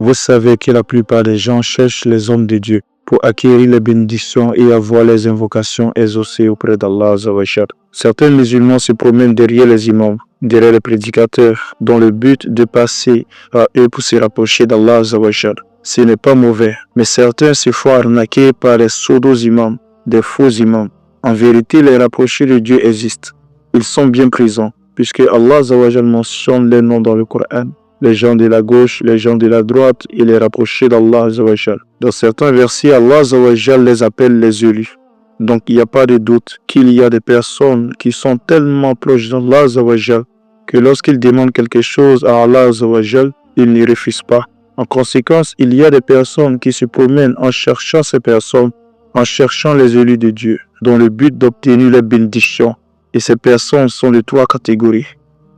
Vous savez que la plupart des gens cherchent les hommes de Dieu pour acquérir les bénédictions et avoir les invocations exaucées auprès d'Allah Azza wa Jal. Certains musulmans se promènent derrière les imams, derrière les prédicateurs, dans le but de passer à eux pour se rapprocher d'Allah Azza wa Jal. Ce n'est pas mauvais, mais certains se font arnaquer par les pseudo-imams, des faux imams. En vérité, les rapprochés de Dieu existent. Ils sont bien présents, puisque Allah Azza wa Jal mentionne les noms dans le Coran. Les gens de la gauche, les gens de la droite et les rapprochés d'Allah Azza wa Jal. Dans certains versets, Allah Azza wa Jal les appelle les élus. Donc il n'y a pas de doute qu'il y a des personnes qui sont tellement proches d'Allah Azza wa Jal que lorsqu'ils demandent quelque chose à Allah Azza wa Jal, ils n'y refusent pas. En conséquence, il y a des personnes qui se promènent en cherchant ces personnes, en cherchant les élus de Dieu, dans le but d'obtenir les bénédictions. Et ces personnes sont de trois catégories.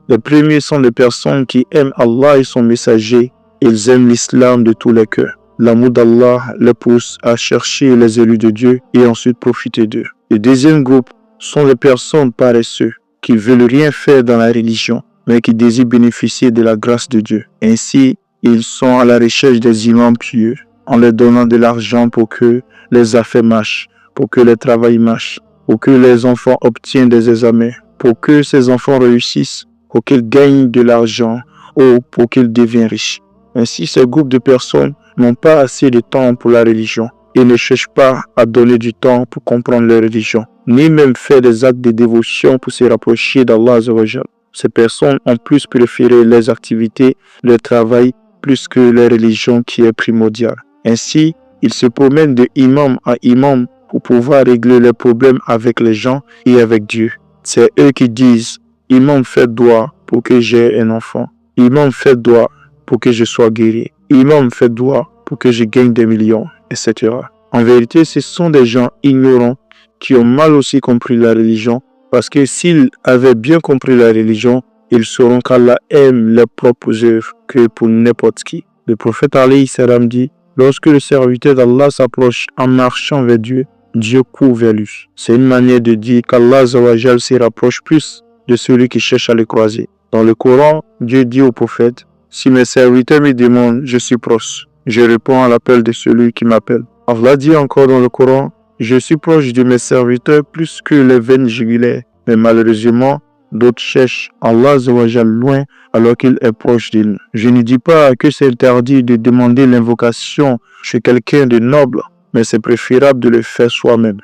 Les premiers sont les personnes qui aiment Allah et son messager. Ils aiment l'islam de tous les cœurs. L'amour d'Allah les pousse à chercher les élus de Dieu et ensuite profiter d'eux. Le deuxième groupe sont les personnes paresseux qui veulent rien faire dans la religion, mais qui désirent bénéficier de la grâce de Dieu. Ainsi, ils sont à la recherche des imams pieux, en leur donnant de l'argent pour que les affaires marchent, pour que le travail marche, pour que les enfants obtiennent des examens, pour que ces enfants réussissent, pour qu'ils gagnent de l'argent ou pour qu'ils deviennent riches. Ainsi, ces groupes de personnes n'ont pas assez de temps pour la religion et ne cherchent pas à donner du temps pour comprendre leur religion, ni même faire des actes de dévotion pour se rapprocher d'Allah Azza wa Jal. Ces personnes ont plus préféré les activités, le travail, plus que la religion qui est primordiale. Ainsi, ils se promènent de imam à imam pour pouvoir régler leurs problèmes avec les gens et avec Dieu. C'est eux qui disent « Imam fait doigt pour que j'ai un enfant. Imam fait doigt pour que je sois guéri. Imam fait doigt pour que je gagne des millions, etc. » En vérité, ce sont des gens ignorants qui ont mal aussi compris la religion, parce que s'ils avaient bien compris la religion, ils sauront qu'Allah aime leurs propres œuvres que pour n'importe qui. Le prophète alayhi salam dit « Lorsque le serviteur d'Allah s'approche en marchant vers Dieu, Dieu court vers lui. » C'est une manière de dire qu'Allah Azza wa Jal se rapproche plus de celui qui cherche à le croiser. Dans le Coran, Dieu dit au prophète « Si mes serviteurs me demandent, je suis proche. Je réponds à l'appel de celui qui m'appelle. » Allah dit encore dans le Coran « Je suis proche de mes serviteurs plus que les veines jugulaires. » Mais malheureusement, d'autres cherchent Allah Azza wa Jal loin alors qu'il est proche d'eux. Je ne dis pas que c'est interdit de demander l'invocation chez quelqu'un de noble, mais c'est préférable de le faire soi-même.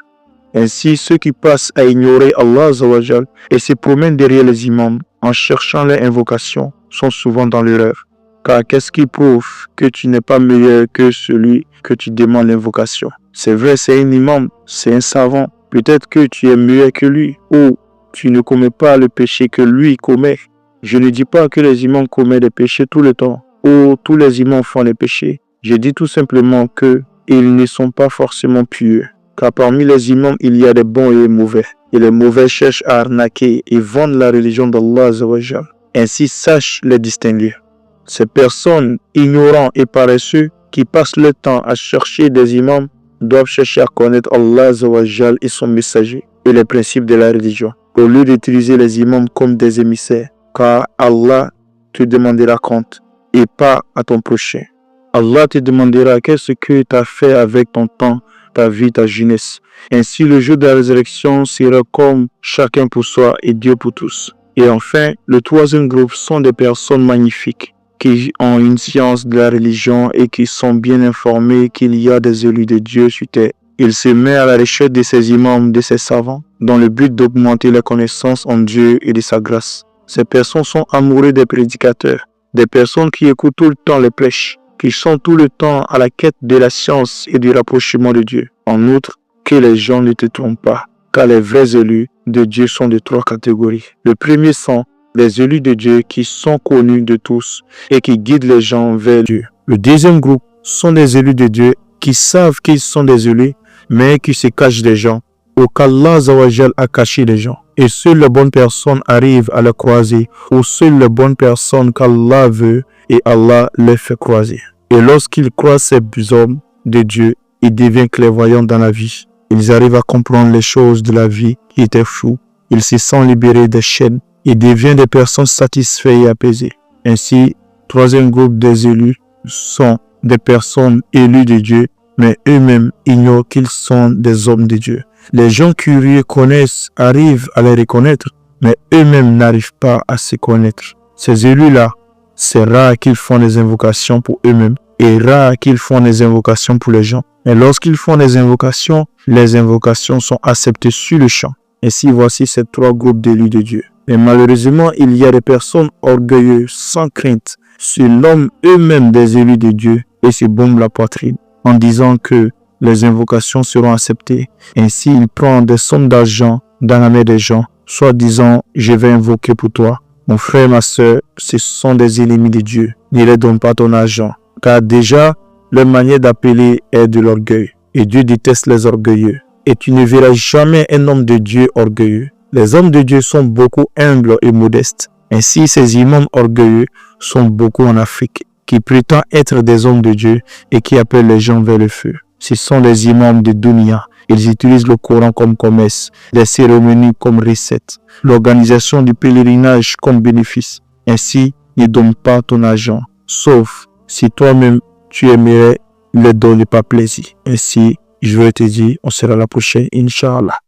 Ainsi, ceux qui passent à ignorer Allah Azza wa Jal et se promènent derrière les imams en cherchant les invocations sont souvent dans l'erreur. Car qu'est-ce qui prouve que tu n'es pas meilleur que celui que tu demandes l'invocation? C'est vrai, c'est un imam, c'est un savant. Peut-être que tu es meilleur que lui ou tu ne commets pas le péché que lui commet. Je ne dis pas que les imams commettent des péchés tout le temps ou tous les imams font les péchés. Je dis tout simplement que ils ne sont pas forcément pieux. Car parmi les imams, il y a des bons et des mauvais. Et les mauvais cherchent à arnaquer et vendre la religion d'Allah Azza wa Jal. Ainsi, sache les distinguer. Ces personnes ignorantes et paresseux qui passent leur temps à chercher des imams doivent chercher à connaître Allah Azza wa Jal et son messager et les principes de la religion, au lieu d'utiliser les imams comme des émissaires, car Allah te demandera compte et pas à ton prochain. Allah te demandera qu'est-ce que tu as fait avec ton temps, ta vie, ta jeunesse. Ainsi, le jour de la résurrection sera comme chacun pour soi et Dieu pour tous. Et enfin, le troisième groupe sont des personnes magnifiques qui ont une science de la religion et qui sont bien informés qu'il y a des élus de Dieu sur terre. Ils se mettent à la recherche de ces imams, de ces savants, dans le but d'augmenter la connaissance en Dieu et de sa grâce. Ces personnes sont amoureux des prédicateurs, des personnes qui écoutent tout le temps les prêches, qui sont tout le temps à la quête de la science et du rapprochement de Dieu. En outre, que les gens ne te trompent pas, car les vrais élus de Dieu sont de trois catégories. Le premier sont les élus de Dieu qui sont connus de tous et qui guident les gens vers Dieu. Le deuxième groupe sont des élus de Dieu qui savent qu'ils sont des élus, mais qui se cachent des gens, ou qu'Allah Azza wa Jal a caché des gens. Et seules les bonnes personnes arrivent à les croiser, ou seules les bonnes personnes qu'Allah veut et Allah les fait croiser. Et lorsqu'ils croisent ces hommes de Dieu, ils deviennent clairvoyants dans la vie. Ils arrivent à comprendre les choses de la vie qui étaient floues. Ils se sentent libérés des chaînes. Ils deviennent des personnes satisfaites et apaisées. Ainsi, troisième groupe des élus sont des personnes élues de Dieu, mais eux-mêmes ignorent qu'ils sont des hommes de Dieu. Les gens curieux connaissent, arrivent à les reconnaître, mais eux-mêmes n'arrivent pas à se connaître. Ces élus-là, c'est rare qu'ils font des invocations pour eux-mêmes et rare qu'ils font des invocations pour les gens. Mais lorsqu'ils font des invocations, les invocations sont acceptées sur le champ. Ainsi, voici ces trois groupes d'élus de Dieu. Mais malheureusement, il y a des personnes orgueilleuses, sans crainte, se nomment eux-mêmes des élus de Dieu et se bombent la poitrine en disant que les invocations seront acceptées. Ainsi, ils prennent des sommes d'argent dans la main des gens, soit disant « je vais invoquer pour toi ». Mon frère, ma soeur, ce sont des ennemis de Dieu. Ne les donne pas ton argent, car déjà, leur manière d'appeler est de l'orgueil. Et Dieu déteste les orgueilleux. Et tu ne verras jamais un homme de Dieu orgueilleux. Les hommes de Dieu sont beaucoup humbles et modestes. Ainsi, ces imams orgueilleux sont beaucoup en Afrique, qui prétendent être des hommes de Dieu et qui appellent les gens vers le feu. Ce sont les imams de Dunia. Ils utilisent le Coran comme commerce, les cérémonies comme recette, l'organisation du pèlerinage comme bénéfice. Ainsi, ne donne pas ton argent, sauf si toi-même tu aimerais le donner par plaisir. Ainsi, je veux te dire, on sera la prochaine, Inch'Allah.